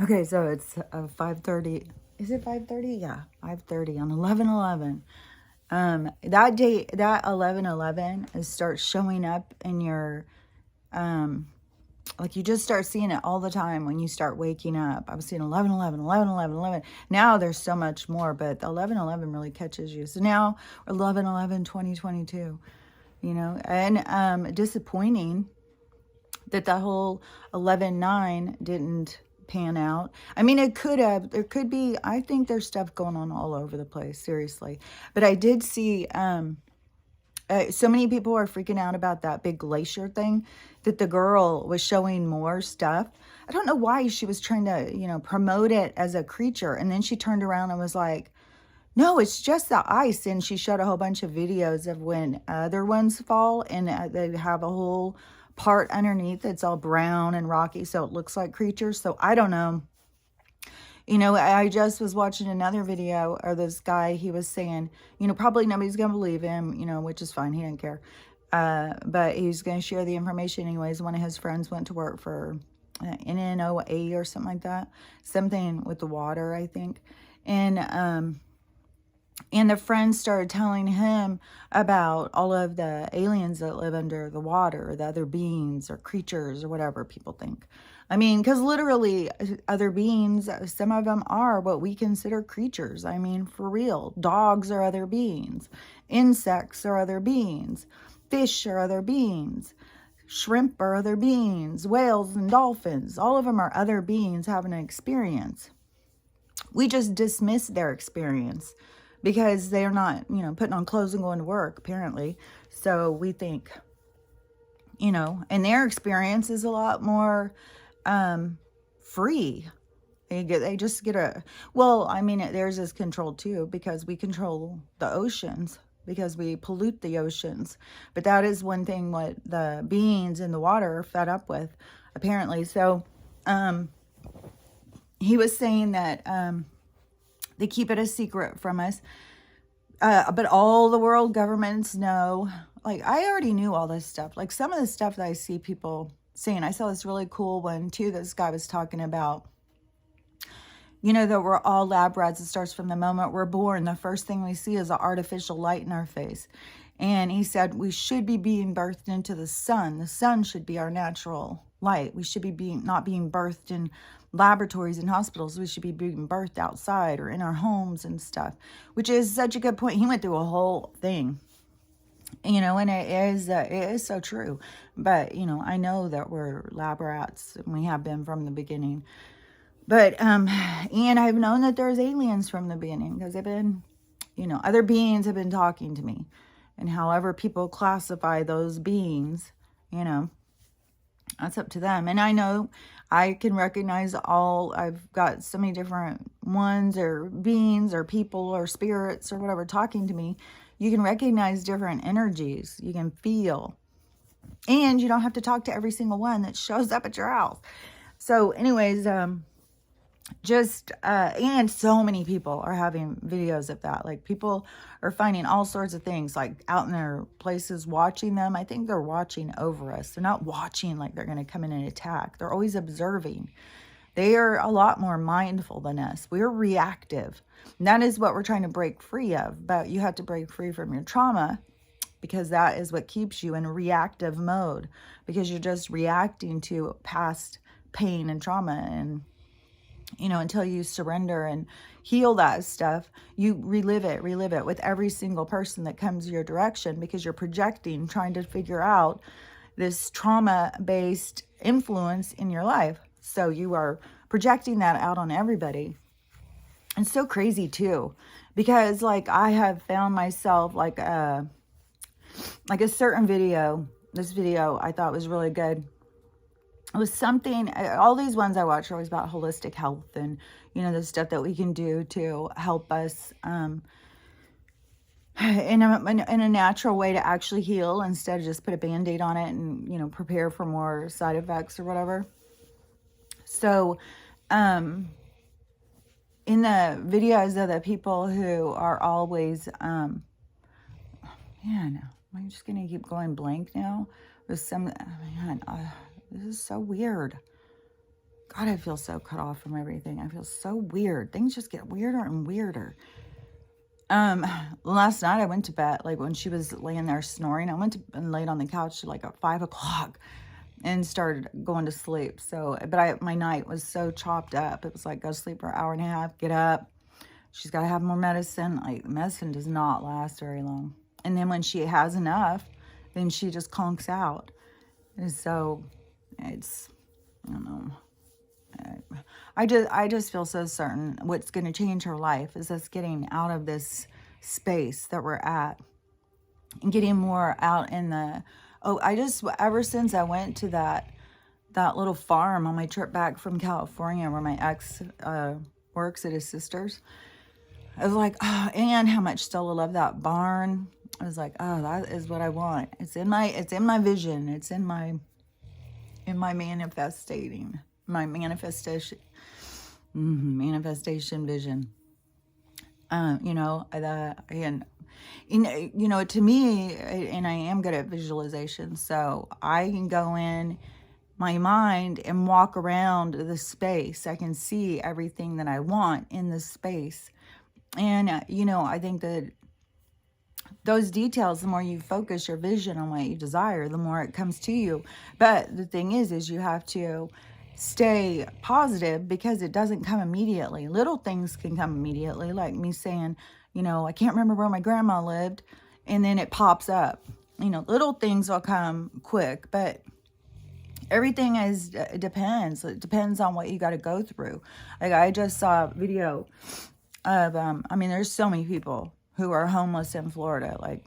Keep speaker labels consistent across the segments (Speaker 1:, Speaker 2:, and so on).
Speaker 1: Okay, so it's 5:30. Is it 5:30? Yeah, 5:30 on 11/11. That date, that 11/11 starts showing up in your, like you just start seeing it all the time when you start waking up. I was seeing 11/11, 11/11, 11. Now there's so much more, but the 11/11 really catches you. So now 11/11, 2022, and disappointing that the whole 11/9 didn't pan out. I mean, it could have. There could be. I think there's stuff going on all over the place, seriously. But I did see so many people are freaking out about that big glacier thing, that the girl was showing more stuff. I don't know why she was trying to, promote it as a creature. And then she turned around and was like, no, it's just the ice. And she showed a whole bunch of videos of when other ones fall, and they have a whole part underneath. It's all brown and rocky, so it looks like creatures. So I don't know. I just was watching another video of this guy. He was saying, probably nobody's going to believe him, which is fine. He didn't care. But he's going to share the information anyways. One of his friends went to work for NNOA or something like that. Something with the water, I think. And the friends started telling him about all of the aliens that live under the water, the other beings or creatures or whatever people think. I mean, because literally other beings, some of them are what we consider creatures. I mean, for real. Dogs are other beings. Insects are other beings. Fish are other beings. Shrimp are other beings. Whales and dolphins. All of them are other beings having an experience. We just dismiss their experience because they're not, putting on clothes and going to work, apparently. So we think, and their experience is a lot more free. They just get theirs is controlled too, because we control the oceans, because we pollute the oceans. But that is one thing what the beings in the water are fed up with, apparently. So he was saying that they keep it a secret from us. But all the world governments know. Like, I already knew all this stuff. Like, some of the stuff that I see people saying. I saw this really cool one, too. This guy was talking about, that we're all lab rats. It starts from the moment we're born. The first thing we see is an artificial light in our face. And he said we should be being birthed into the sun. The sun should be our natural light. We should be not being birthed in laboratories and hospitals. We should be being birthed outside or in our homes and stuff, which is such a good point. He went through a whole thing, and it is so true. But, I know that we're lab rats, and we have been from the beginning. But, and I've known that there's aliens from the beginning, because they've been, other beings have been talking to me. And however people classify those beings, that's up to them. And I know I can recognize I've got so many different ones or beings or people or spirits or whatever talking to me. You can recognize different energies. You can feel. And you don't have to talk to every single one that shows up at your house. So anyways, and so many people are having videos of that. Like, people are finding all sorts of things, like out in their places watching them. I think they're watching over us. They're not watching like they're going to come in and attack. They're always observing. They are a lot more mindful than us. We're reactive. And that is what we're trying to break free of. But you have to break free from your trauma, because that is what keeps you in reactive mode, because you're just reacting to past pain and trauma. And until you surrender and heal that stuff, you relive it with every single person that comes your direction, because you're projecting, trying to figure out this trauma-based influence in your life. So you are projecting that out on everybody. And so crazy too, because like I have found myself like a certain video. This video I thought was really good. It was something, all these ones I watch are always about holistic health and, the stuff that we can do to help us in a natural way to actually heal, instead of just put a Band-Aid on it and, prepare for more side effects or whatever. So, in the videos of the people who are always, I'm just going to keep going blank now. With some, this is so weird. God, I feel so cut off from everything. I feel so weird. Things just get weirder and weirder. Last night I went to bed, like when she was laying there snoring, I went to and laid on the couch like at 5 o'clock and started going to sleep. So, but my night was so chopped up. It was like, go to sleep for an hour and a half, get up. She's got to have more medicine. Like, medicine does not last very long. And then when she has enough, then she just conks out. And so it's, I don't know. I just feel so certain what's going to change her life is us getting out of this space that we're at and getting more out in the, ever since I went to that little farm on my trip back from California where my ex works at his sister's, I was like, oh, and how much Stella loved that barn. I was like, oh, that is what I want. It's in my vision. It's in my manifestation vision. To me, and I am good at visualization, so I can go in my mind and walk around the space. I can see everything that I want in the space. And, I think that those details, the more you focus your vision on what you desire, the more it comes to you. But the thing is you have to stay positive because it doesn't come immediately. Little things can come immediately, like me saying, I can't remember where my grandma lived, and then it pops up. Little things will come quick, but everything it depends. It depends on what you got to go through. Like, I just saw a video of, there's so many people who are homeless in Florida, like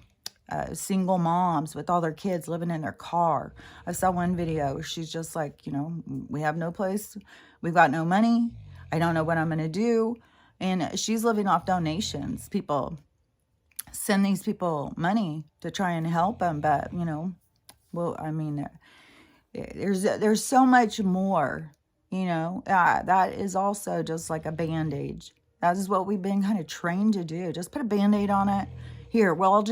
Speaker 1: single moms with all their kids living in their car. I saw one video where she's just like, we have no place, we've got no money, I don't know what I'm going to do. And she's living off donations. People send these people money to try and help them, but, there's so much more, that is also just like a band-aid. That is what we've been kind of trained to do. Just put a band-aid on it. Here, we'll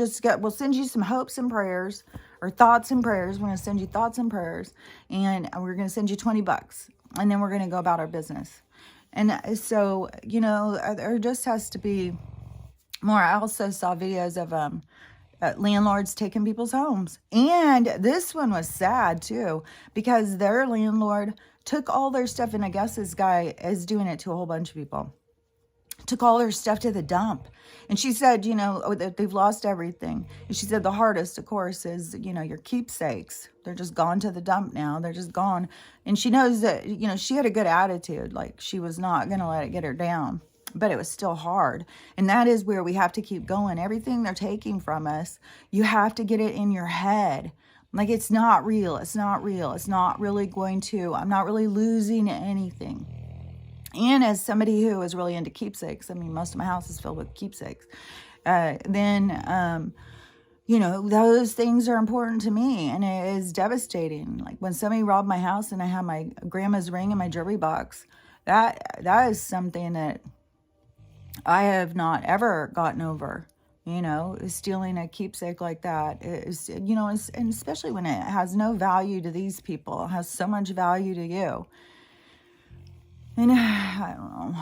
Speaker 1: send you some hopes and prayers, or thoughts and prayers. We're going to send you thoughts and prayers, and we're going to send you $20, and then we're going to go about our business. And so, there just has to be more. I also saw videos of landlords taking people's homes. And this one was sad too, because their landlord took all their stuff, and I guess this guy is doing it to a whole bunch of people. Took all their stuff to the dump. And she said, they've lost everything. And she said the hardest, of course, is, your keepsakes. They're just gone to the dump now. They're just gone. And she knows that, she had a good attitude. Like, she was not going to let it get her down. But it was still hard. And that is where we have to keep going. Everything they're taking from us, you have to get it in your head. Like, it's not real. It's not real. It's not really going to, I'm not really losing anything. And as somebody who is really into keepsakes, most of my house is filled with keepsakes. Those things are important to me, and it is devastating. Like, when somebody robbed my house and I had my grandma's ring in my jewelry box, that is something that I have not ever gotten over. Stealing a keepsake like that is, and especially when it has no value to these people, it has so much value to you. And I don't know,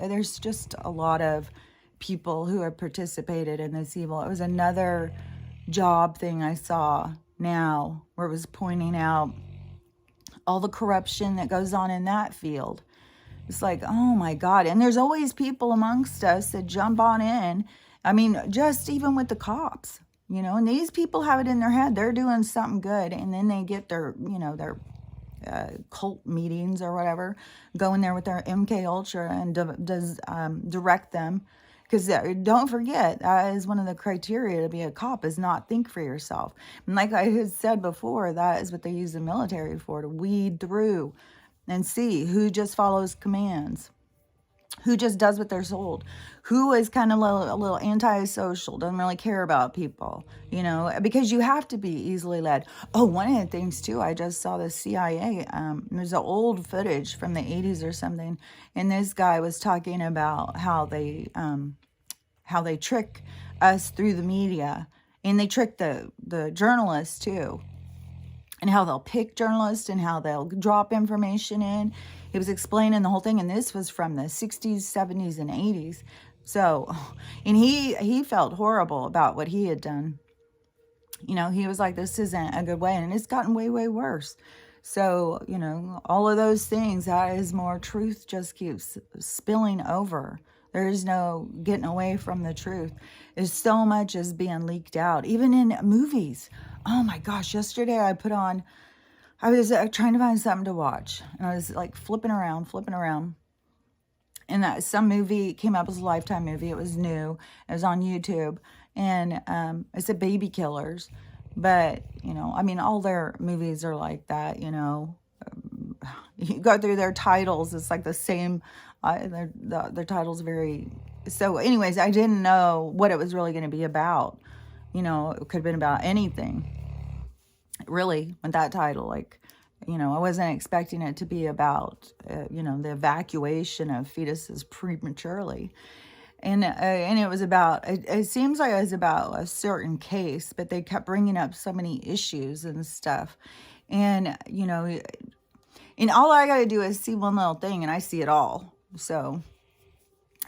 Speaker 1: there's just a lot of people who have participated in this evil. It was another job thing I saw now where it was pointing out all the corruption that goes on in that field. It's like, oh my God. And there's always people amongst us that jump on in. Just even with the cops, and these people have it in their head. They're doing something good. And then they get their cult meetings or whatever, go in there with their MK Ultra and direct them. Because don't forget, that is one of the criteria to be a cop, is not think for yourself. And like I had said before, that is what they use the military for, to weed through and see who just follows commands, who just does what they're told, who is kind of a little antisocial, doesn't really care about people, because you have to be easily led. Oh, one of the things too, I just saw the CIA, there's an old footage from the 80s or something, and this guy was talking about how they trick us through the media, and they trick the journalists too. and how they'll pick journalists and how they'll drop information in. He was explaining the whole thing, and this was from the 60s, 70s, and 80s. So, and he felt horrible about what he had done. You know, he was like, this isn't a good way, and it's gotten way, way worse. So, you know, all of those things, that is more truth just keeps spilling over. There is no getting away from the truth. There's so much is being leaked out, even in movies. Oh my gosh, yesterday I was trying to find something to watch, and I was like flipping around. And that some movie came up as a Lifetime movie. It was new. It was on YouTube, and it's a Baby Killers. But, you know, I mean, all their movies are like that, you know. You go through their titles, it's like the same, their titles very, so anyways, I didn't know what it was really going to be about. You know, it could have been about anything, really, with that title. Like, you know, I wasn't expecting it to be about, you know, the evacuation of fetuses prematurely. And it was about, it seems like it was about a certain case, but they kept bringing up so many issues and stuff. And, you know, and all I got to do is see one little thing, and I see it all. So,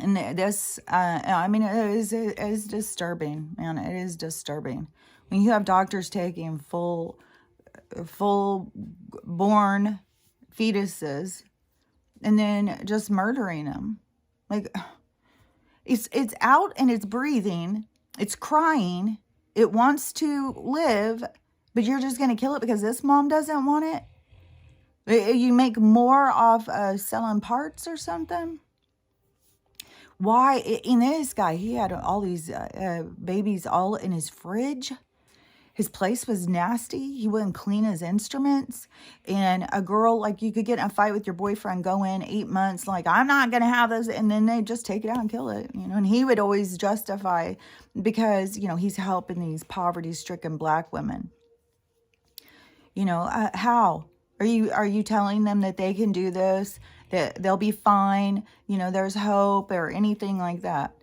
Speaker 1: and this, I mean, it is disturbing, man. It is disturbing. When you have doctors taking full born fetuses and then just murdering them. Like, it's out and it's breathing, it's crying, it wants to live, but you're just going to kill it because this mom doesn't want it? You make more off selling parts or something? Why? In this guy, he had all these babies all in his fridge. His place was nasty. He wouldn't clean his instruments. And a girl, like, you could get in a fight with your boyfriend, go in 8 months, like, I'm not going to have this. And then they just take it out and kill it, you know. And he would always justify, because, you know, he's helping these poverty-stricken Black women. You know, how? Are you telling them that they can do this, that they'll be fine, you know, there's hope or anything like that?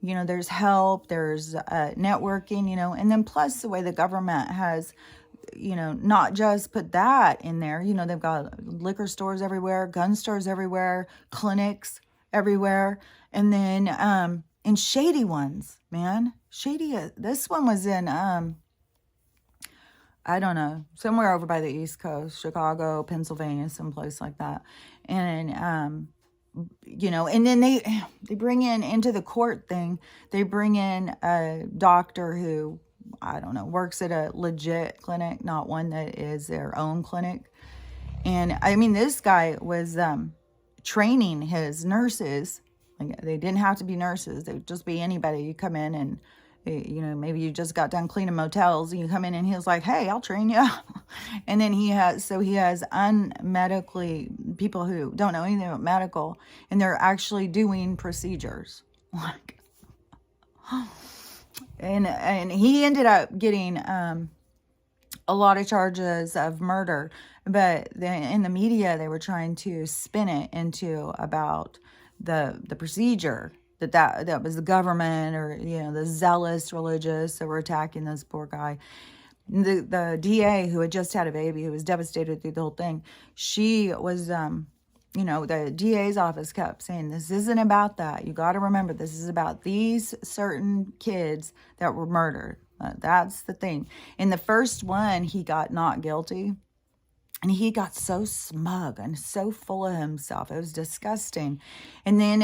Speaker 1: You know, there's help, there's networking, you know, and then plus the way the government has, you know, not just put that in there, you know, they've got liquor stores everywhere, gun stores everywhere, clinics everywhere, and then, and shady ones, man, shady. This one was in, I don't know, somewhere over by the East Coast, Chicago, Pennsylvania, someplace like that. And, you know, and then they bring into the court thing, they bring in a doctor who, I don't know, works at a legit clinic, not one that is their own clinic. And I mean, this guy was training his nurses. Like, they didn't have to be nurses, they would just be anybody. You come in and, you know, maybe you just got done cleaning motels, and you come in and he was like, hey, I'll train you. And then he has unmedically people who don't know anything about medical, and they're actually doing procedures. Like, and he ended up getting a lot of charges of murder, but in the media they were trying to spin it into about the procedure, that was the government, or, you know, the zealous religious that were attacking this poor guy. The DA, who had just had a baby, who was devastated through the whole thing, she was, you know, the DA's office kept saying, this isn't about that. You got to remember, this is about these certain kids that were murdered. That's the thing. In the first one, he got not guilty. And he got so smug and so full of himself. It was disgusting. And then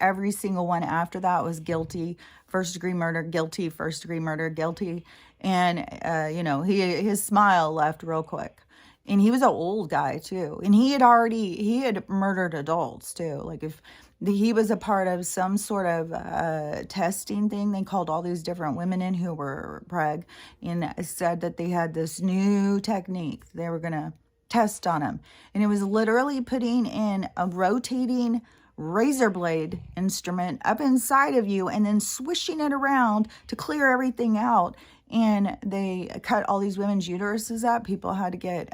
Speaker 1: every single one after that was guilty, first-degree murder, guilty, first-degree murder, guilty. And, you know, his smile left real quick. And he was an old guy, too. And he had murdered adults, too. Like, if he was a part of some sort of testing thing, they called all these different women in who were preg, and said that they had this new technique they were going to test on him. And it was literally putting in a rotating razor blade instrument up inside of you and then swishing it around to clear everything out. And they cut all these women's uteruses up. People had to get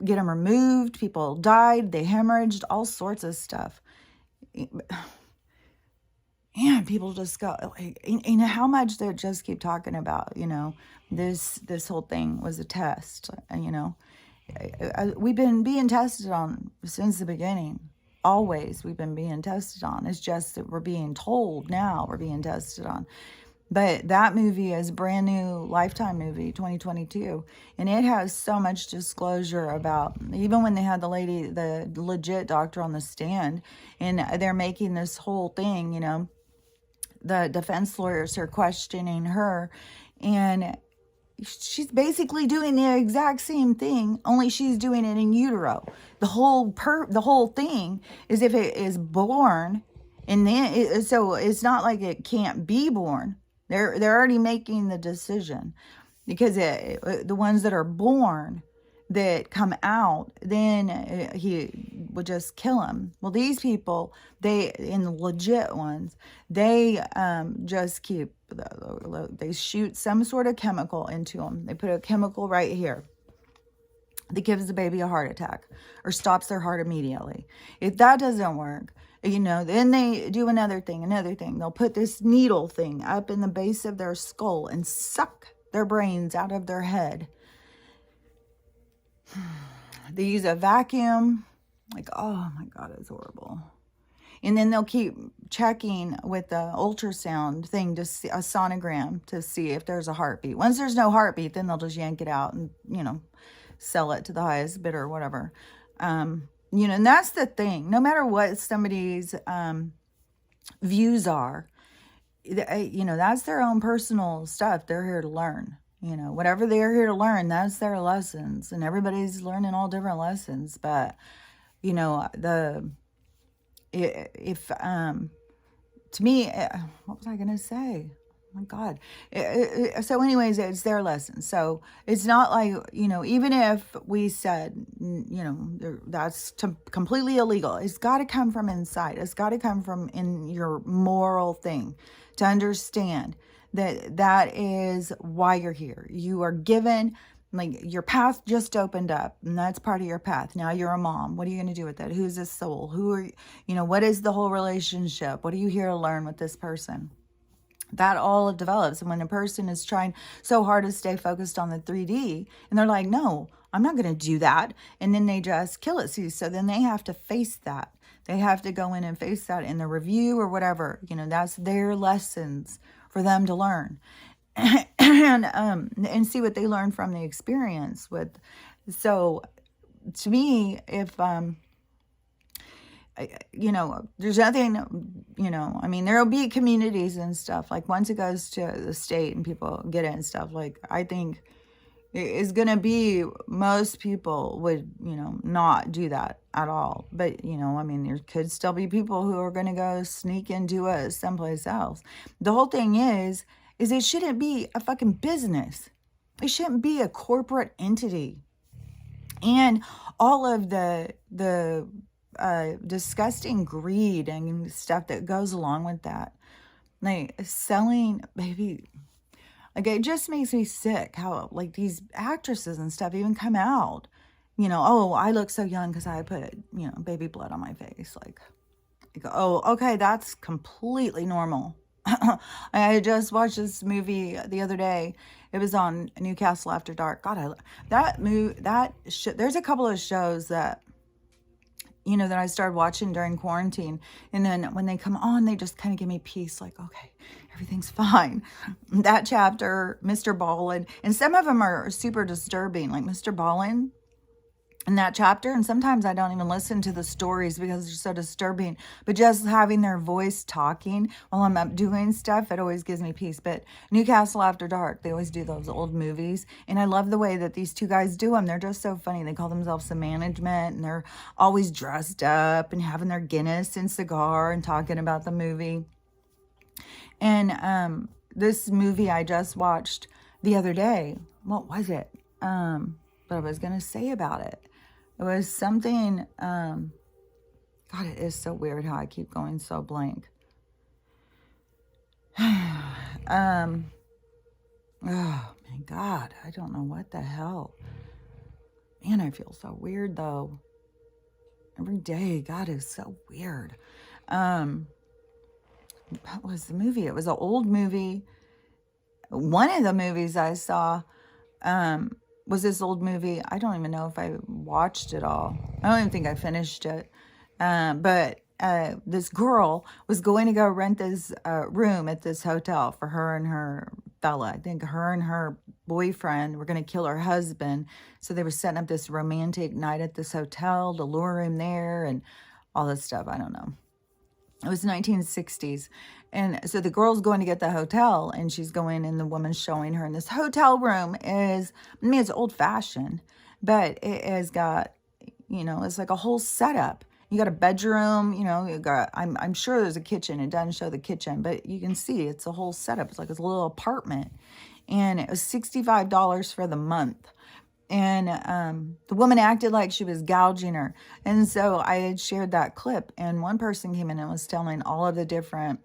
Speaker 1: them removed. People died. They hemorrhaged, all sorts of stuff. And people just go like, you know, how much they just keep talking about, you know, this whole thing was a test, you know. We've been being tested on since the beginning. Always we've been being tested on. It's just that we're being told now we're being tested on. But that movie is a brand new Lifetime movie, 2022. And it has so much disclosure about, even when they had the lady, the legit doctor on the stand, and they're making this whole thing, you know, the defense lawyers are questioning her, and she's basically doing the exact same thing, only she's doing it in utero. The whole thing is if it is born, and then so it's not like it can't be born. They're already making the decision, because the ones that are born that come out, then he would just kill him. Well, these people, they, in the legit ones, they just keep, they shoot some sort of chemical into them. They put a chemical right here that gives the baby a heart attack or stops their heart immediately. If that doesn't work, you know, then they do another thing. They'll put this needle thing up in the base of their skull and suck their brains out of their head. They use a vacuum. Like, oh my God, it's horrible. And then they'll keep checking with the ultrasound thing, to see a sonogram, to see if there's a heartbeat. Once there's no heartbeat, then they'll just yank it out and, you know, sell it to the highest bidder or whatever. You know, and that's the thing. No matter what somebody's views are, you know, that's their own personal stuff. They're here to learn. You know, whatever they're here to learn, that's their lessons. And everybody's learning all different lessons. But, you know, if to me, what was I going to say? Oh my God. So anyways, it's their lesson. So it's not like, you know, even if we said, you know, that's completely illegal, it's got to come from inside. It's got to come from in your moral thing to understand that is why you're here. You are given, like, your path just opened up, and that's part of your path. Now you're a mom. What are you going to do with it? Who's this soul? Who are you know, what is the whole relationship? What are you here to learn with this person? That all develops. And when a person is trying so hard to stay focused on the 3D, and they're like, no, I'm not going to do that, and then they just kill it. See, so then they have to face that. They have to go in and face that in the review or whatever. You know, that's their lessons for them to learn. And see what they learn from the experience with. So to me, if you know, there's nothing, you know, I mean, there'll be communities and stuff, like once it goes to the state and people get it and stuff, like, I think it's going to be, most people would, you know, not do that at all. But, you know, I mean, there could still be people who are going to go sneak and do it someplace else. The whole thing is it shouldn't be a fucking business. It shouldn't be a corporate entity. And all of the disgusting greed and stuff that goes along with that, like selling, baby, like, it just makes me sick how, like, these actresses and stuff even come out, you know, oh, I look so young because I put, you know, baby blood on my face. Like, oh, okay, that's completely normal. I just watched this movie the other day. It was on Newcastle After Dark. God, there's a couple of shows that, you know, that I started watching during quarantine. And then when they come on, they just kind of give me peace. Like, okay, everything's fine. That chapter, Mr. Ballin, and some of them are super disturbing, like Mr. Ballin in that chapter. And sometimes I don't even listen to the stories because they're so disturbing. But just having their voice talking while I'm up doing stuff, it always gives me peace. But Newcastle After Dark, they always do those old movies. And I love the way that these two guys do them. They're just so funny. They call themselves the management, and they're always dressed up and having their Guinness and cigar and talking about the movie. And this movie I just watched the other day, what was it? What I was going to say about it. It was something, God, it is so weird how I keep going so blank. Oh my God, I don't know what the hell. Man, I feel so weird though. Every day, God is so weird. what was the movie? It was an old movie. One of the movies I saw was this old movie. I don't even know if I watched it all. I don't even think I finished it. But this girl was going to go rent this room at this hotel for her and her fella. I think her and her boyfriend were going to kill her husband. So they were setting up this romantic night at this hotel to lure him there and all this stuff. I don't know. It was 1960s. And so the girl's going to get the hotel, and she's going, and the woman's showing her. And this hotel room is, I mean, it's old fashioned, but it has got, it's like a whole setup. You got a bedroom, you got, I'm sure there's a kitchen. It doesn't show the kitchen, but you can see it's a whole setup. It's like this little apartment. And it was $65 for the month. And the woman acted like she was gouging her. And so I had shared that clip. And one person came in and was telling all of the different,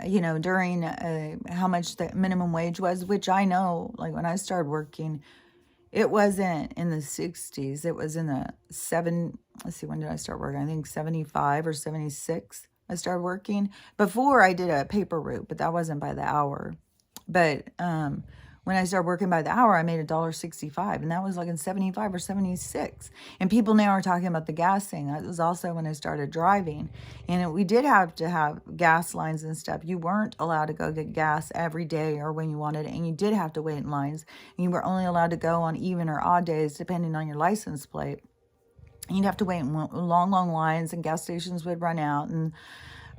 Speaker 1: during how much the minimum wage was, which I know, like when I started working, it wasn't in the 60s. It was in the let's see, when did I start working? I think 75 or 76 I started working. Before I did a paper route, but that wasn't by the hour. But when I started working by the hour, I made $1.65, and that was like in 75 or 76. And people now are talking about the gas thing. That was also when I started driving. And we did have to have gas lines and stuff. You weren't allowed to go get gas every day or when you wanted it, and you did have to wait in lines. And you were only allowed to go on even or odd days, depending on your license plate. And you'd have to wait in long, long lines, and gas stations would run out. And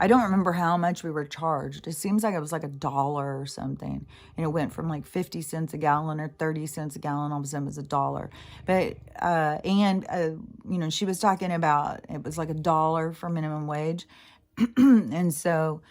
Speaker 1: I don't remember how much we were charged. It seems like it was like $1 or something. And it went from like 50 cents a gallon or 30 cents a gallon. All of a sudden it was $1. But, she was talking about, it was like $1 for minimum wage. And so,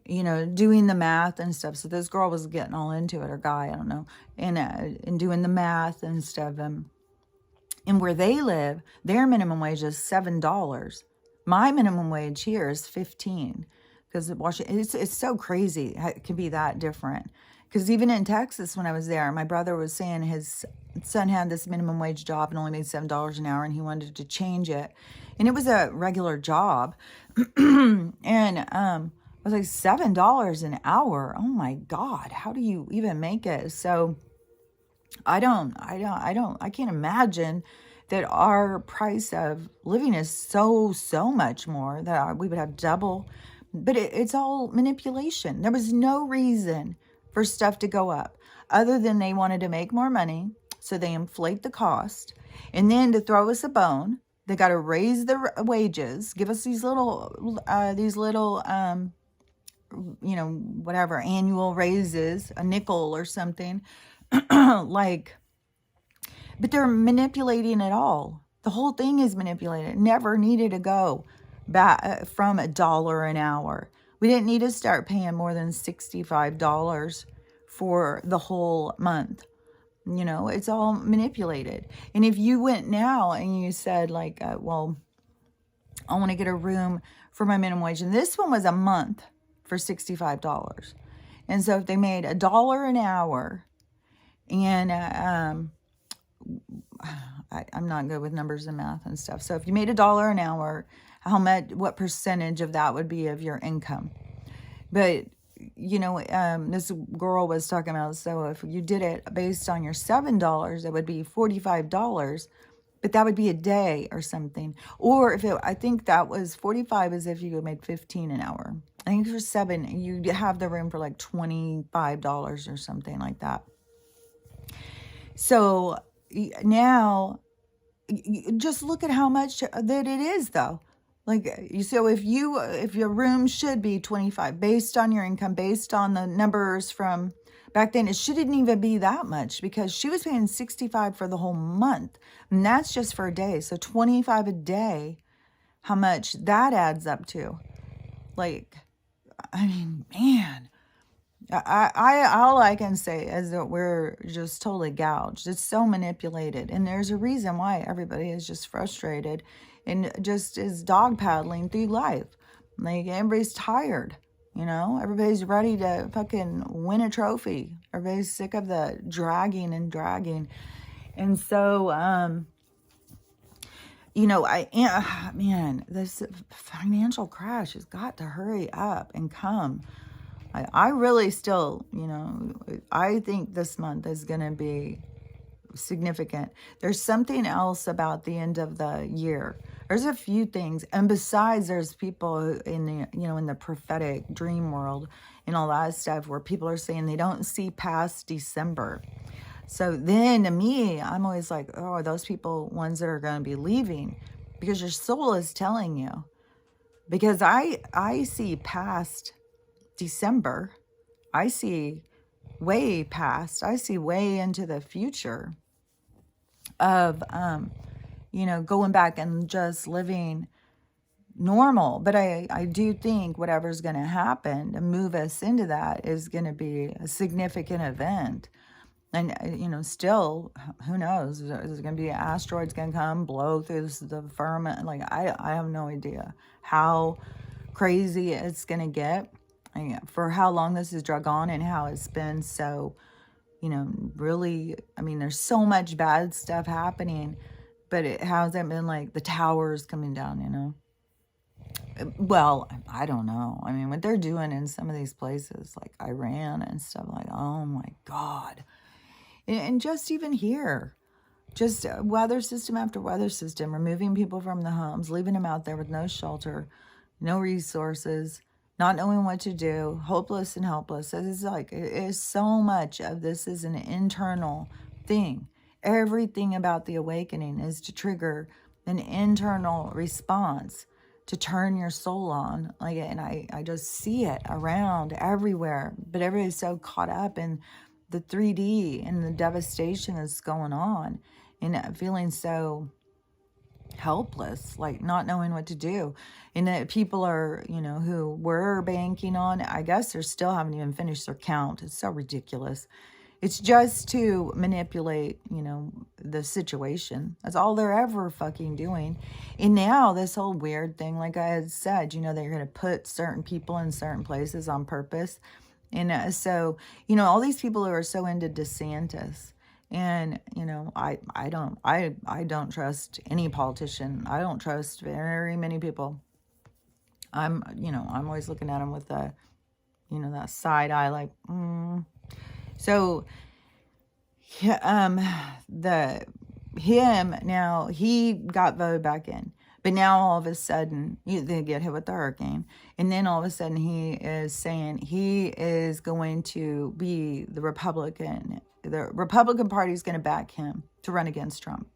Speaker 1: doing the math and stuff. So this girl was getting all into it, or guy, I don't know. And doing the math and stuff. And where they live, their minimum wage is $7. My minimum wage here is $15, because it's so crazy. It can be that different. Because even in Texas, when I was there, my brother was saying his son had this minimum wage job and only made $7 an hour, and he wanted to change it. And it was a regular job. And I was like, $7 an hour. Oh my God, how do you even make it? So I can't imagine that our price of living is so much more, that we would have double. But it's all manipulation. There was no reason for stuff to go up other than they wanted to make more money. So they inflate the cost. And then to throw us a bone, they got to raise the wages, give us these little, whatever, annual raises, a nickel or something. But they're manipulating it all. The whole thing is manipulated. It never needed to go back from $1 an hour. We didn't need to start paying more than $65 for the whole month. It's all manipulated. And if you went now and you said like, I want to get a room for my minimum wage, and this one was a month for $65. And so if they made $1 an hour, and I'm not good with numbers and math and stuff. So if you made $1 an hour, what percentage of that would be of your income? But, this girl was talking about, so if you did it based on your $7, it would be $45, but that would be a day or something. Or I think that was 45 is if you made 15 an hour. I think for 7, you have the room for like $25 or something like that. So now, just look at how much that it is, though. Like, so if your room should be 25 based on your income, based on the numbers from back then, it shouldn't even be that much, because she was paying 65 for the whole month, and that's just for a day. So 25 a day, how much that adds up to? Like, I mean, man. All I can say is that we're just totally gouged. It's so manipulated, and there's a reason why everybody is just frustrated and just is dog paddling through life. Like, everybody's tired, everybody's ready to fucking win a trophy. Everybody's sick of the dragging. And so, you know, man, this financial crash has got to hurry up and come. I really still, you know, I think this month is going to be significant. There's something else about the end of the year. There's a few things. And besides, there's people in the, you know, in the prophetic dream world and all that stuff where people are saying they don't see past December. So then to me, I'm always like, oh, are those people ones that are going to be leaving? Because your soul is telling you. Because I see past December. I see way past. I see way into the future of, you know, going back and just living normal. But I do think whatever's going to happen to move us into that is going to be a significant event. And, you know, still, who knows? Is there going to be asteroids going to come, blow through the firmament? Like, I have no idea how crazy it's going to get. And for how long this has drug on and how it's been so, you know, really, I mean, there's so much bad stuff happening, but it hasn't been like the towers coming down, you know? Well, I don't know. I mean, what they're doing in some of these places, like Iran and stuff, like, oh my God. And just even here, just weather system after weather system, removing people from the homes, leaving them out there with no shelter, no resources, not knowing what to do, hopeless and helpless. It's like, it is so much of this is an internal thing. Everything about the awakening is to trigger an internal response to turn your soul on. Like, and I just see it around everywhere, but everybody's so caught up in the 3D and the devastation that's going on and feeling so helpless, like not knowing what to do. And that people are, you know, who were banking on, I guess they still haven't even finished their count. It's so ridiculous. It's just to manipulate, you know, the situation. That's all they're ever fucking doing. And now this whole weird thing, like I had said, you know, they're going to put certain people in certain places on purpose. And so, you know, all these people who are so into DeSantis, and, you know, I don't trust any politician. I don't trust very many people. I'm always looking at them with the, you know, that side eye, like, So, him now, he got voted back in. But now all of a sudden, they get hit with the hurricane. And then all of a sudden he is saying he is going to be the Republican Party is going to back him to run against Trump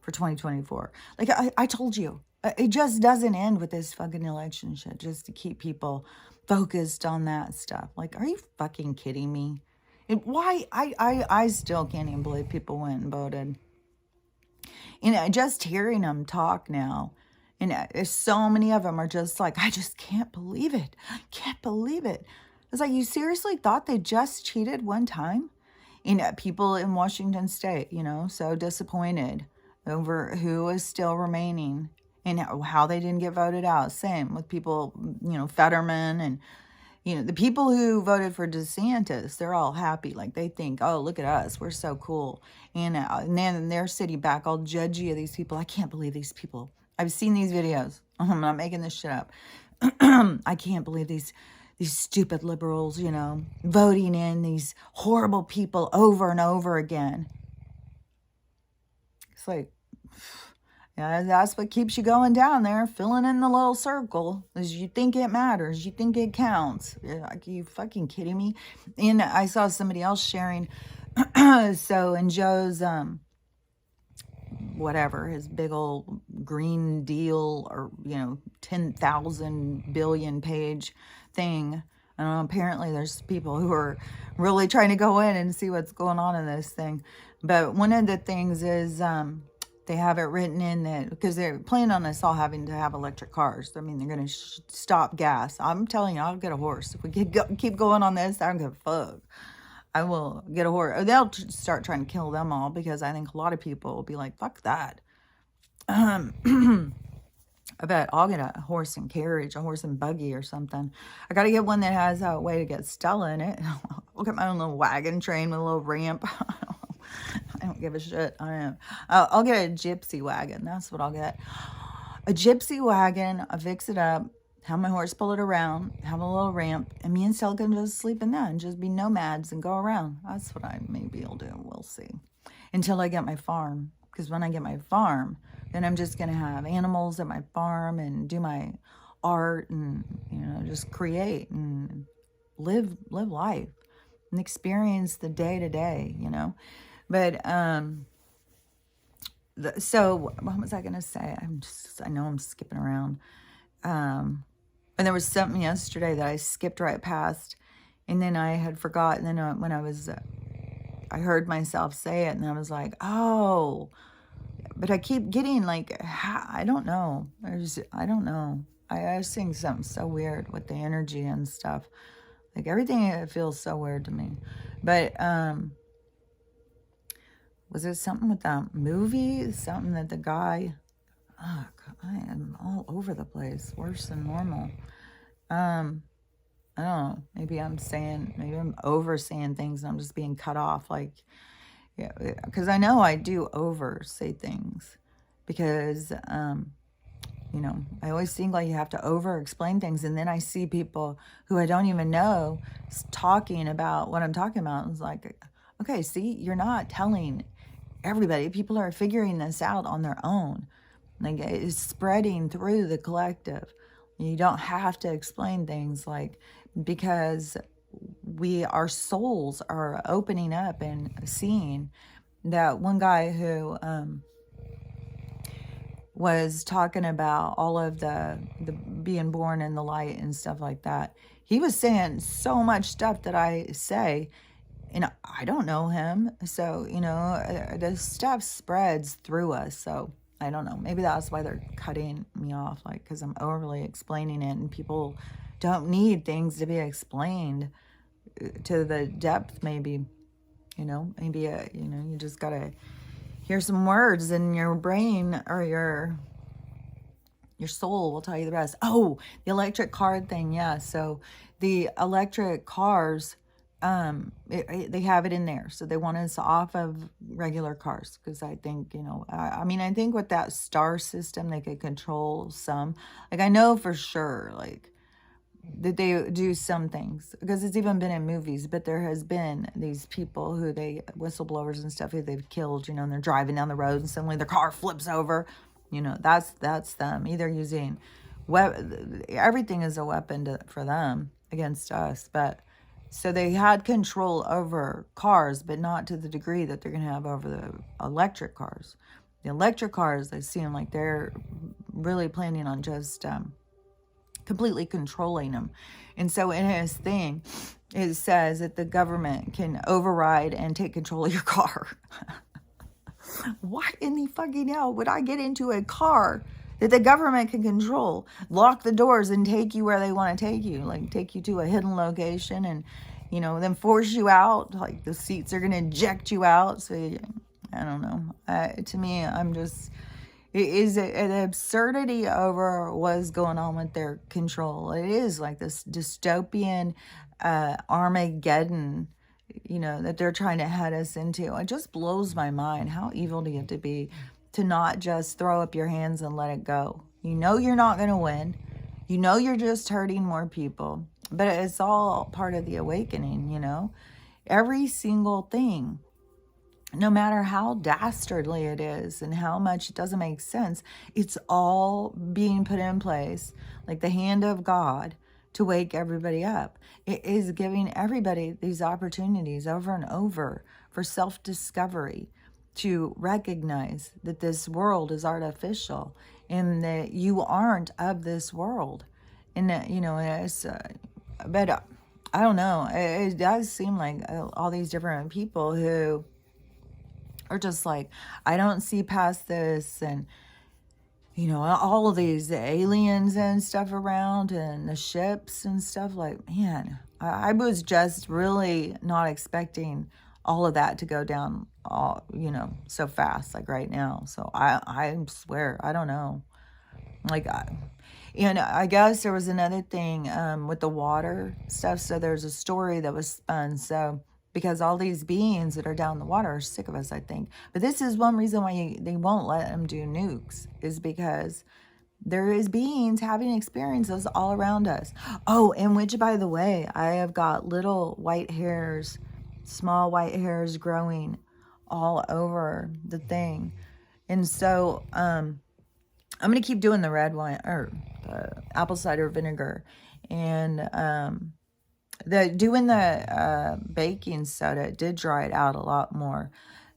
Speaker 1: for 2024. Like I told you, it just doesn't end with this fucking election shit just to keep people focused on that stuff. Like, are you fucking kidding me? And why? I still can't even believe people went and voted. You know, just hearing them talk now, and so many of them are just like, I just can't believe it. I can't believe it. It's like, you seriously thought they just cheated one time? You know, people in Washington State, you know, so disappointed over who is still remaining and how they didn't get voted out. Same with people, you know, Fetterman and, you know, the people who voted for DeSantis, they're all happy. Like, they think, oh, look at us. We're so cool. And then they're sitting back all judgy of these people. I can't believe these people. I've seen these videos. I'm not making this shit up. I can't believe these stupid liberals, you know, voting in these horrible people over and over again. It's like, yeah, that's what keeps you going down there, filling in the little circle, is you think it matters, you think it counts. Are you fucking kidding me? And I saw somebody else sharing, so in Joe's, whatever, his big old Green Deal, or, you know, 10,000 billion page thing. I don't know, apparently there's people who are really trying to go in and see what's going on in this thing. But one of the things is, they have it written in that, because they're planning on us all having to have electric cars. I mean, they're going to stop gas. I'm telling you, I'll get a horse. If we keep going on this, I don't give a fuck. I will get a horse. They'll start trying to kill them all, because I think a lot of people will be like, fuck that. I bet I'll get a horse and carriage, a horse and buggy or something. I got to get one that has a way to get Stella in it. I'll get my own little wagon train with a little ramp. I don't give a shit. I'll get a gypsy wagon. That's what I'll get. A gypsy wagon. I'll fix it up. Have my horse pull it around. Have a little ramp. And me and Sel can just sleep in that and just be nomads and go around. That's what I maybe will do. We'll see. Until I get my farm. Because when I get my farm, then I'm just going to have animals at my farm and do my art and, just create and live life and experience the day to day, But, so what was I going to say? I know I'm skipping around. And there was something yesterday that I skipped right past, and then I had forgotten. And then when I heard myself say it, and I was like, oh, but I keep getting like, I don't know. I don't know. I was seeing something so weird with the energy and stuff. Like everything, it feels so weird to me. But, was it something with that movie? Something that the guy, oh, God, I am all over the place. Worse than normal. I don't know. Maybe I'm over saying things and I'm just being cut off. Like, yeah, because I know I do over say things because, I always think like you have to over explain things. And then I see people who I don't even know talking about what I'm talking about. It's like, okay, see, you're not telling everybody. People are figuring this out on their own. Like it's spreading through the collective. You don't have to explain things because our souls are opening up and seeing. That one guy who was talking about all of the being born in the light and stuff like that. He was saying so much stuff that I say, and I don't know him. So, the stuff spreads through us. So I don't know. Maybe that's why they're cutting me off, because I'm overly explaining it, and people don't need things to be explained to the depth. Maybe, maybe you just gotta hear some words, and your brain or your soul will tell you the rest. Oh, the electric car thing, yeah. So the electric cars, they have it in there. So they want us off of regular cars because I think, I think with that star system, they could control some. I know for sure, that they do some things because it's even been in movies, but there has been these people who whistleblowers and stuff who they've killed, and they're driving down the road and suddenly their car flips over. That's them either using everything is a weapon for them against us. But so they had control over cars, but not to the degree that they're going to have over the electric cars. The electric cars, they seem like they're really planning on just completely controlling them. And so in his thing, it says that the government can override and take control of your car. Why in the fucking hell would I get into a car that the government can control, lock the doors and take you where they want to take you, take you to a hidden location and, then force you out, the seats are going to eject you out. So I don't know. To me, I'm just, it is an absurdity over what's going on with their control. It is like this dystopian Armageddon, that they're trying to head us into. It just blows my mind. How evil do you have to be to not just throw up your hands and let it go? You're not going to win. You're just hurting more people. But it's all part of the awakening, Every single thing, no matter how dastardly it is and how much it doesn't make sense, it's all being put in place, like the hand of God, to wake everybody up. It is giving everybody these opportunities over and over for self-discovery, to recognize that this world is artificial and that you aren't of this world. And that, it's, but I don't know. It does seem like all these different people who are just like, I don't see past this, and all of these aliens and stuff around and the ships and stuff. Man, I was just really not expecting all of that to go down so fast, right now. So I swear, I don't know. And I guess there was another thing with the water stuff. So there's a story that was spun. So because all these beings that are down in the water are sick of us, I think. But this is one reason why they won't let them do nukes, is because there is beings having experiences all around us. Oh, and which, by the way, I have got little white hairs, small white hairs growing all over the thing. And so I'm going to keep doing the red wine, or apple cider vinegar. And doing the baking soda did dry it out a lot more.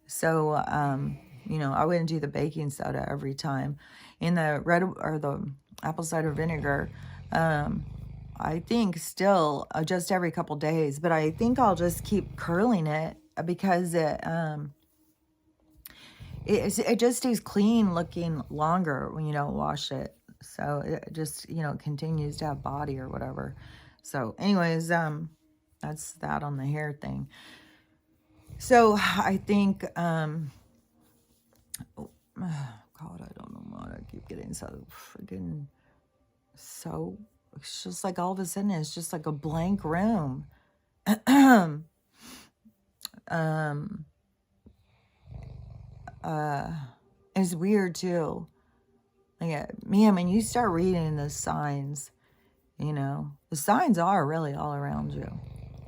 Speaker 1: So, I wouldn't do the baking soda every time. In the red or the apple cider vinegar, I think still just every couple days, but I think I'll just keep curling it because it just stays clean looking longer when you don't wash it. So it just, continues to have body or whatever. So anyways, that's that on the hair thing. So I think, oh, God, I don't know why I keep getting so freaking, it's just like all of a sudden it's just like a blank room. It's weird too. Like, man, when you start reading the signs, the signs are really all around you.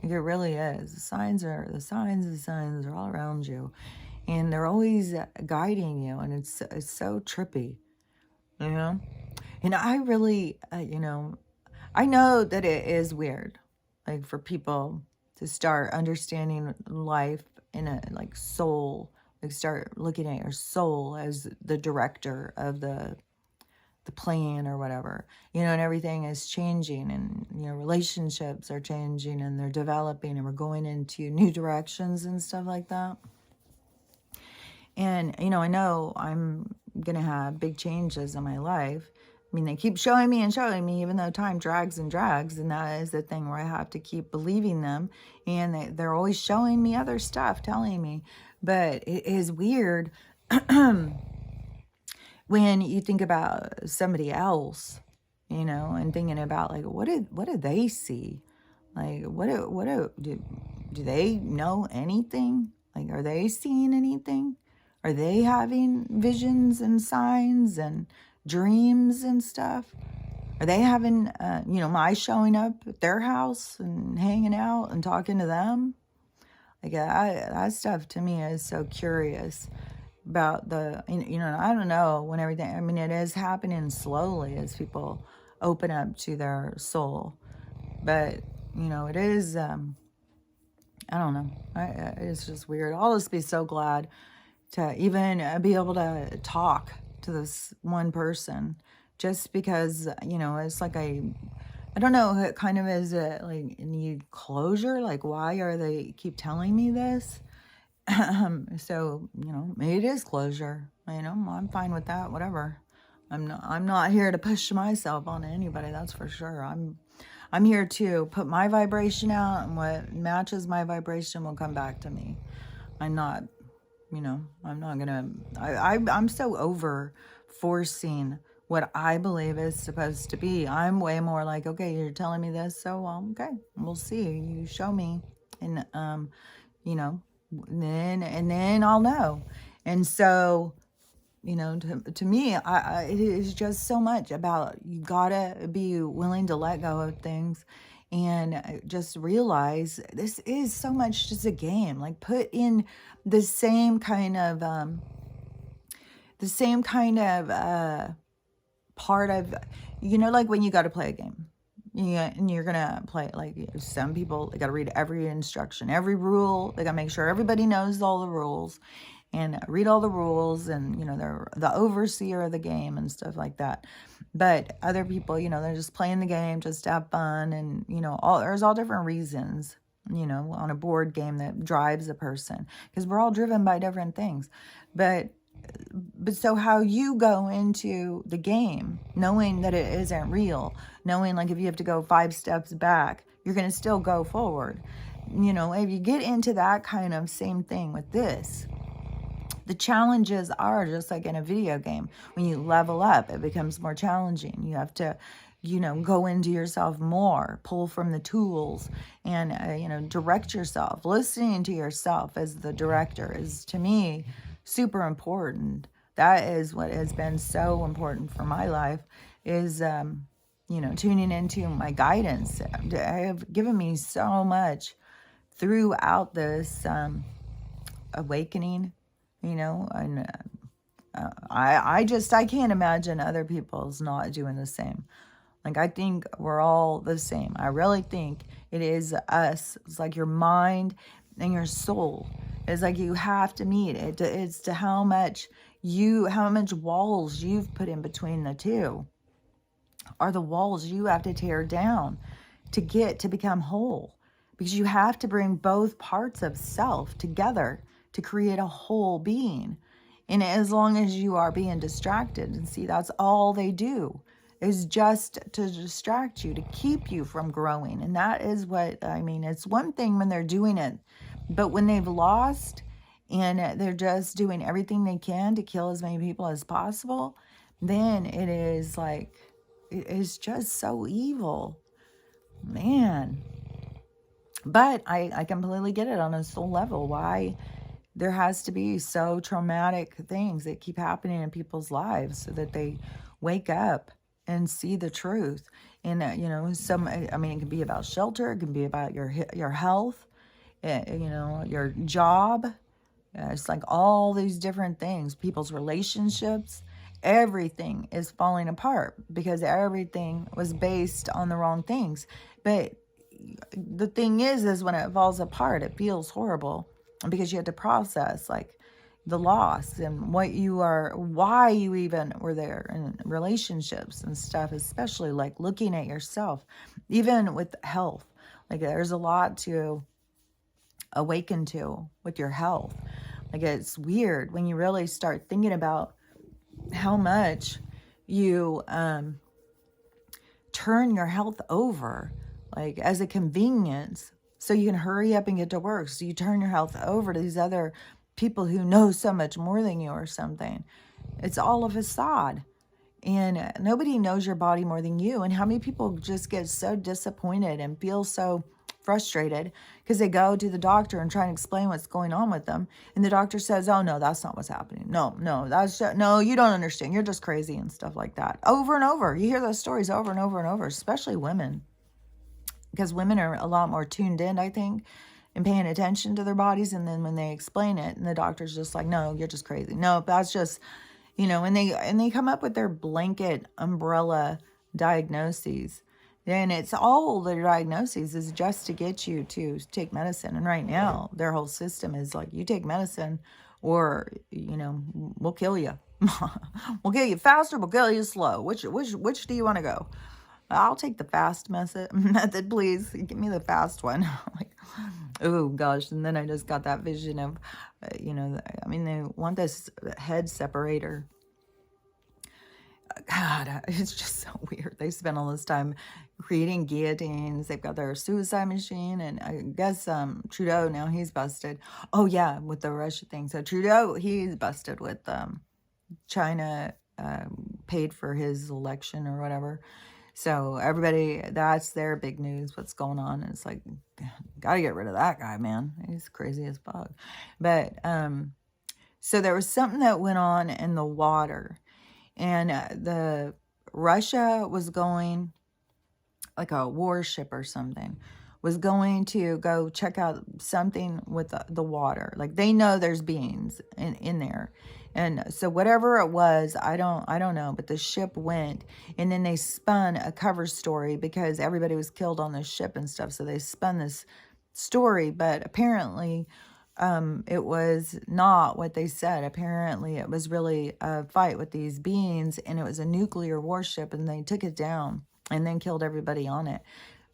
Speaker 1: Like, it really is. The signs are all around you. And they're always guiding you. And it's so trippy, And I really, I know that it is weird, like, for people to start understanding life in a, like, soul, like, start looking at your soul as the director of the plan or whatever, and everything is changing, and, relationships are changing and they're developing and we're going into new directions and stuff like that. And, I know I'm going to have big changes in my life. I mean, they keep showing me, even though time drags and drags. And that is the thing where I have to keep believing them. And they're always showing me other stuff, telling me. But it is weird when you think about somebody else, and thinking about, like, what did they see? Like, do they know anything? Like, are they seeing anything? Are they having visions and signs and dreams and stuff? Are they having, my showing up at their house and hanging out and talking to them? Like, that stuff to me is so curious about I don't know when everything, I mean, it is happening slowly as people open up to their soul. But, it is, I don't know. It's just weird. I'll just be so glad to even be able to talk to this one person, just because, it's like I don't know, it kind of is like need closure. Like, why are they keep telling me this? So, maybe it is closure. I'm fine with that, whatever. I'm not here to push myself on anybody, that's for sure. I'm here to put my vibration out, and what matches my vibration will come back to me. I'm not gonna, I'm so over forcing what I believe is supposed to be. I'm way more like, okay, you're telling me this, so okay, we'll see. You show me, and then I'll know. And so, to me, it is just so much about, you gotta be willing to let go of things and just realize this is so much just a game. Like, put in the same kind of part of, like when you got to play a game. Yeah, and you're gonna play, like, some people, they gotta read every instruction, every rule. They gotta make sure everybody knows all the rules and read all the rules, and they're the overseer of the game and stuff like that. But other people, they're just playing the game just to have fun, and there's all different reasons, on a board game that drives a person, because we're all driven by different things. But so how you go into the game, knowing that it isn't real, knowing, like, if you have to go 5 steps back, you're going to still go forward. If you get into that kind of same thing with this, the challenges are just like in a video game. When you level up, it becomes more challenging. You have to go into yourself more, pull from the tools, and, direct yourself. Listening to yourself as the director is, to me, super important. That is what has been so important for my life, is, tuning into my guidance. They have given me so much throughout this awakening, and I can't imagine other people's not doing the same. Like, I think we're all the same. I really think it is us. It's like your mind and your soul. It's like you have to meet it. It's to how much walls you've put in between the two are the walls you have to tear down to become whole. Because you have to bring both parts of self together to create a whole being. And as long as you are being distracted, and see, that's all they do, is just to distract you, to keep you from growing. And that is what, it's one thing when they're doing it, but when they've lost and they're just doing everything they can to kill as many people as possible, then it is like, it is just so evil, man. But I completely get it on a soul level, why there has to be so traumatic things that keep happening in people's lives so that they wake up and see the truth. And, it can be about shelter. It can be about your health, your job. It's like all these different things, people's relationships, everything is falling apart because everything was based on the wrong things. But the thing is when it falls apart, it feels horrible because you have to process like the loss and why you even were there in relationships and stuff, especially like looking at yourself, even with health. Like, there's a lot to awaken to with your health. Like, it's weird when you really start thinking about how much you turn your health over, like, as a convenience so you can hurry up and get to work. So you turn your health over to these other people who know so much more than you or something. It's all a facade. And nobody knows your body more than you. And how many people just get so disappointed and feel so frustrated because they go to the doctor and try and explain what's going on with them. And the doctor says, oh, no, that's not what's happening. No, no, you don't understand. You're just crazy and stuff like that. Over and over. You hear those stories over and over and over, especially women. Because women are a lot more tuned in, I think, and paying attention to their bodies. And then when they explain it and the doctor's just like, no, you're just crazy. No, that's just, and they come up with their blanket umbrella diagnoses. And it's all their diagnoses is just to get you to take medicine. And right now, their whole system is like, you take medicine or, we'll kill you. We'll kill you fast or we'll kill you slow. Which do you want to go? I'll take the fast method, please. Give me the fast one. Like, oh, gosh. And then I just got that vision of, they want this head separator. God, it's just so weird. They spent all this time creating guillotines. They've got their suicide machine. And I guess Trudeau, now he's busted. Oh, yeah, with the Russia thing. So Trudeau, he's busted with China paid for his election or whatever. So everybody, that's their big news, what's going on. And it's like, got to get rid of that guy, man. He's crazy as fuck. But so there was something that went on in the water. And the Russia was going, like a warship or something, was going to go check out something with the water. Like, they know there's beings in there. And so whatever it was, I don't know, but the ship went, and then they spun a cover story because everybody was killed on the ship and stuff. So they spun this story, but apparently it was not what they said. Apparently it was really a fight with these beings, and it was a nuclear warship, and they took it down and then killed everybody on it.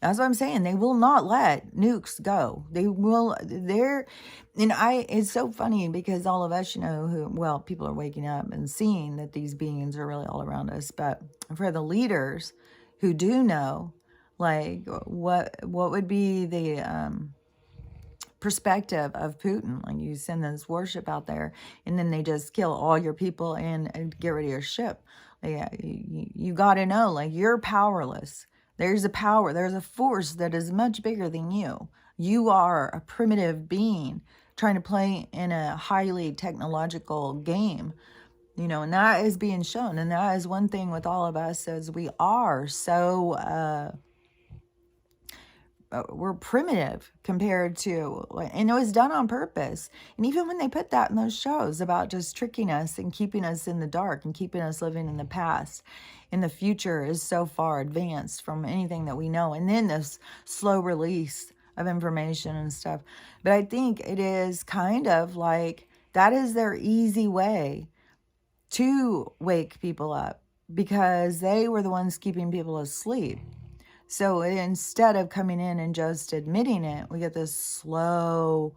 Speaker 1: That's what I'm saying. They will not let nukes go. They will. It's so funny because all of us, people are waking up and seeing that these beings are really all around us. But for the leaders who do know, like, what would be the perspective of Putin? Like, you send this warship out there and then they just kill all your people and get rid of your ship. Yeah, you got to know, like, you're powerless. There's a power, there's a force that is much bigger than you. You are a primitive being trying to play in a highly technological game, and that is being shown. And that is one thing with all of us, is we are so we're primitive compared to, and it was done on purpose. And even when they put that in those shows about just tricking us and keeping us in the dark and keeping us living in the past, and the future is so far advanced from anything that we know, and then this slow release of information and stuff. But I think it is kind of like that is their easy way to wake people up, because they were the ones keeping people asleep. So instead of coming in and just admitting it, we get this slow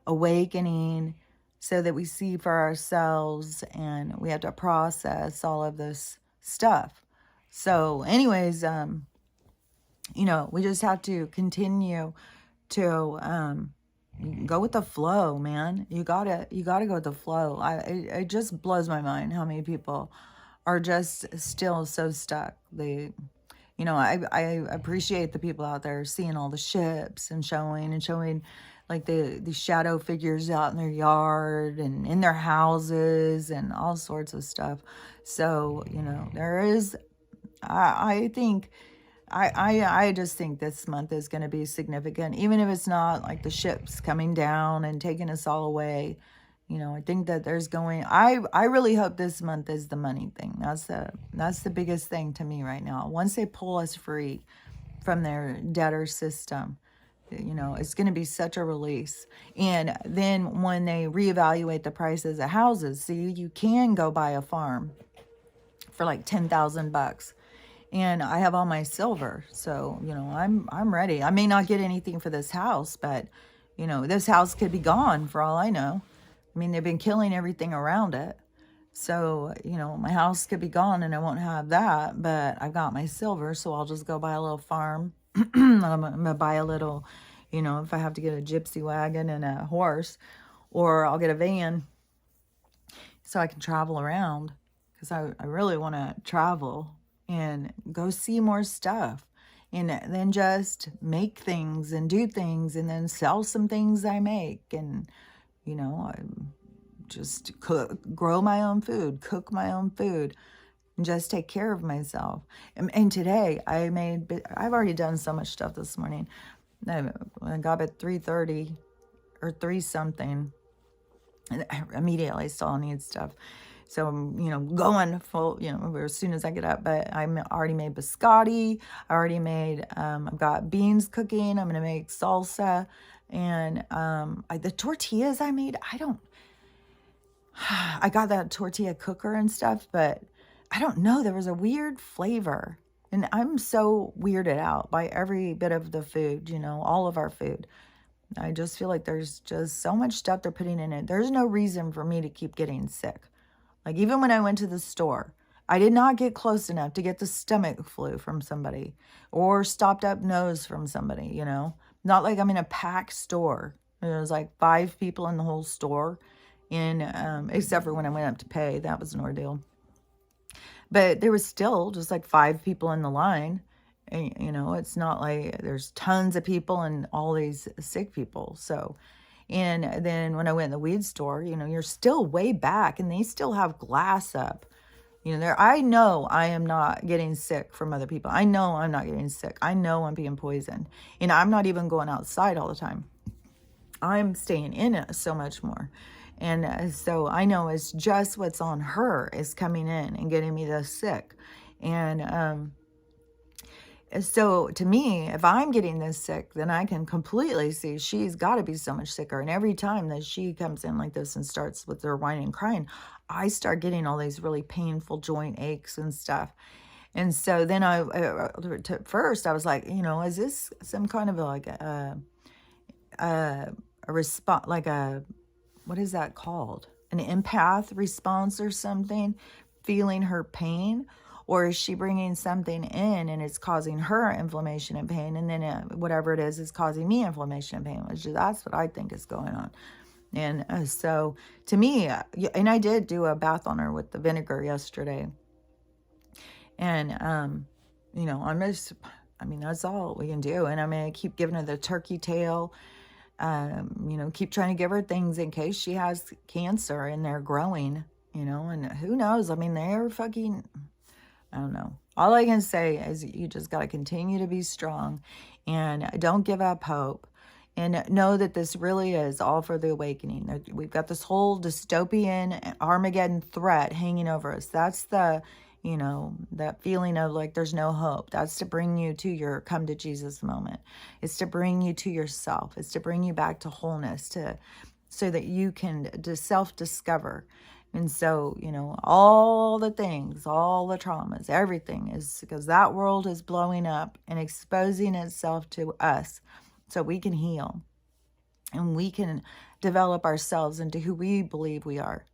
Speaker 1: awakening so that we see for ourselves, and we have to process all of this stuff. So anyways, we just have to continue to go with the flow, man. You gotta go with the flow. It just blows my mind how many people are just still so stuck. I appreciate the people out there seeing all the ships and showing like the shadow figures out in their yard and in their houses and all sorts of stuff. So, there is, I think, I just think this month is going to be significant, even if it's not like the ships coming down and taking us all away. I think that I really hope this month is the money thing. That's the biggest thing to me right now. Once they pull us free from their debtor system, it's going to be such a release. And then when they reevaluate the prices of houses, see, you can go buy a farm for like $10,000. And I have all my silver, so I'm ready. I may not get anything for this house, but this house could be gone for all I know. I mean, they've been killing everything around it. So, my house could be gone and I won't have that, but I've got my silver, so I'll just go buy a little farm. I'm going to buy a little, if I have to get a gypsy wagon and a horse, or I'll get a van so I can travel around, because I really want to travel and go see more stuff. And then just make things and do things and then sell some things I make. And I just grow my own food, cook my own food, and just take care of myself. And today I've already done so much stuff this morning. I got up at 3:30 or 3 something, and immediately still need stuff. So I'm, going full, as soon as I get up. But I already made biscotti. I already made, I've got beans cooking. I'm going to make salsa. And the tortillas I made, I got that tortilla cooker and stuff, but I don't know. There was a weird flavor. And I'm so weirded out by every bit of the food, all of our food. I just feel like there's just so much stuff they're putting in it. There's no reason for me to keep getting sick. Like, even when I went to the store, I did not get close enough to get the stomach flu from somebody or stopped up nose from somebody, Not like I'm in a packed store. There was like 5 people in the whole store, and except for when I went up to pay. That was an ordeal. But there was still just like 5 people in the line. And, it's not like there's tons of people and all these sick people. So, and then when I went in the weed store, you're still way back, and they still have glass up. I know I am not getting sick from other people. I know I'm not getting sick. I know I'm being poisoned. And I'm not even going outside all the time. I'm staying in it so much more. And so I know it's just what's on her is coming in and getting me this sick. And so to me, if I'm getting this sick, then I can completely see she's got to be so much sicker. And every time that she comes in like this and starts with her whining and crying, I start getting all these really painful joint aches and stuff. And so then first I was like, is this some kind of like a response, like what is that called? An empath response or something, feeling her pain? Or is she bringing something in and it's causing her inflammation and pain, and then whatever it is causing me inflammation and pain? That's what I think is going on. And so to me, and I did do a bath on her with the vinegar yesterday. And, you know, I mean, that's all we can do. And I'm going to keep giving her the turkey tail, you know, keep trying to give her things in case she has cancer and they're growing, you know, and who knows? I mean, they're fucking, I don't know. All I can say is you just got to continue to be strong and don't give up hope. And know that this really is all for the awakening. We've got this whole dystopian Armageddon threat hanging over us. That's the, you know, that feeling of like there's no hope. That's to bring you to your come to Jesus moment. It's to bring you to yourself. It's to bring you back to wholeness, to so that you can self-discover. And so, you know, all the things, all the traumas, everything is because that world is blowing up and exposing itself to us so we can heal and we can develop ourselves into who we believe we are.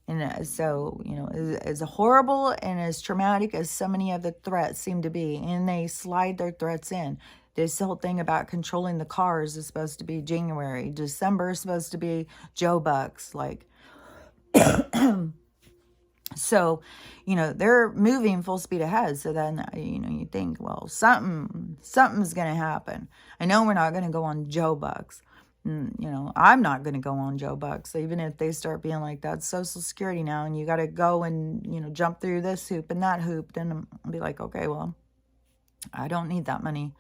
Speaker 1: And so, you know, as horrible and as traumatic as so many of the threats seem to be, and they slide their threats in. This whole thing about controlling the cars is supposed to be January. December is supposed to be Joe Bucks. Like, so, you know, they're moving full speed ahead. So then, you know, you think, well, something's going to happen. I know we're not going to go on Joe Bucks. You know, I'm not going to go on Joe Bucks, even if they start being like, that's Social Security now, and you got to go and, you know, jump through this hoop and that hoop. Then I'll be like, okay, well, I don't need that money.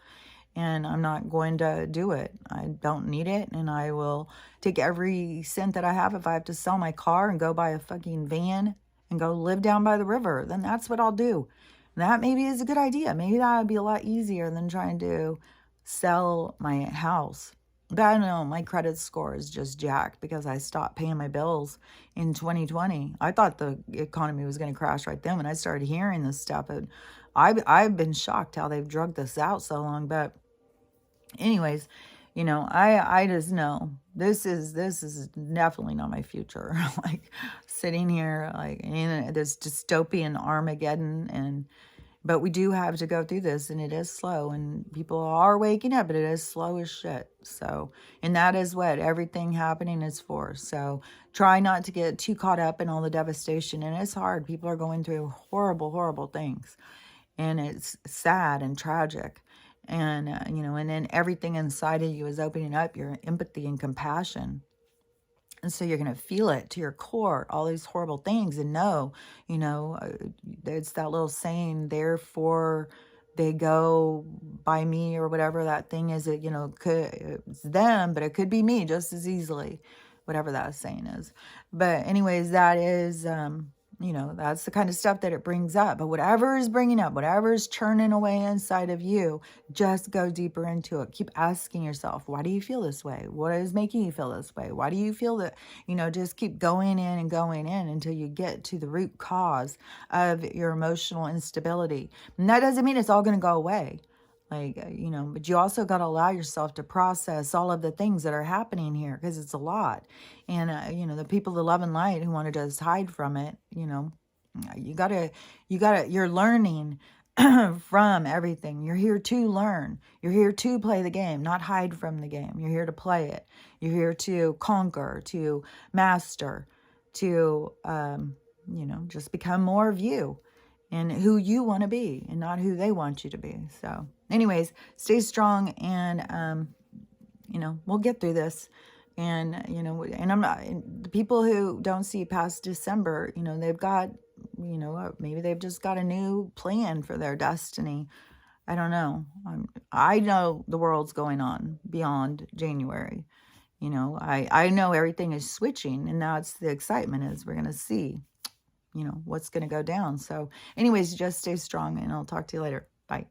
Speaker 1: And I'm not going to do it. I don't need it. And I will take every cent that I have. If I have to sell my car and go buy a fucking van and go live down by the river, then that's what I'll do. And that maybe is a good idea. Maybe that would be a lot easier than trying to sell my house. But I don't know, my credit score is just jacked because I stopped paying my bills in 2020. I thought the economy was going to crash right then when I started hearing this stuff. And I've been shocked how they've drugged this out so long. But anyways, you know, I just know this is definitely not my future. Like sitting here like in this dystopian Armageddon, and but we do have to go through this, and it is slow, and people are waking up, but it is slow as shit. So, and that is what everything happening is for. So try not to get too caught up in all the devastation. And it's hard. People are going through horrible, horrible things, and it's sad and tragic. And, you know, and then everything inside of you is opening up your empathy and compassion. And so you're going to feel it to your core, all these horrible things, and know, you know, it's that little saying, therefore they go by me, or whatever that thing is. It, you know, it's them, but it could be me just as easily, whatever that saying is. But anyways, that is, you know, that's the kind of stuff that it brings up. But whatever is bringing up, whatever is churning away inside of you, just go deeper into it. Keep asking yourself, why do you feel this way? What is making you feel this way? Why do you feel that? You know, just keep going in and going in until you get to the root cause of your emotional instability. And that doesn't mean it's all going to go away. Like, you know, but you also got to allow yourself to process all of the things that are happening here, because it's a lot. And, you know, the people that love and light who want to just hide from it, you know, you're learning from everything. You're here to learn. You're here to play the game, not hide from the game. You're here to play it. You're here to conquer, to master, to, you know, just become more of you and who you want to be, and not who they want you to be. So anyways, stay strong, and, you know, we'll get through this. And, you know, and I'm not, the people who don't see past December, you know, they've got, you know, maybe they've just got a new plan for their destiny. I don't know. I know the world's going on beyond January. You know, I know everything is switching, and that's the excitement, is we're going to see, you know, what's going to go down. So anyways, just stay strong, and I'll talk to you later. Bye.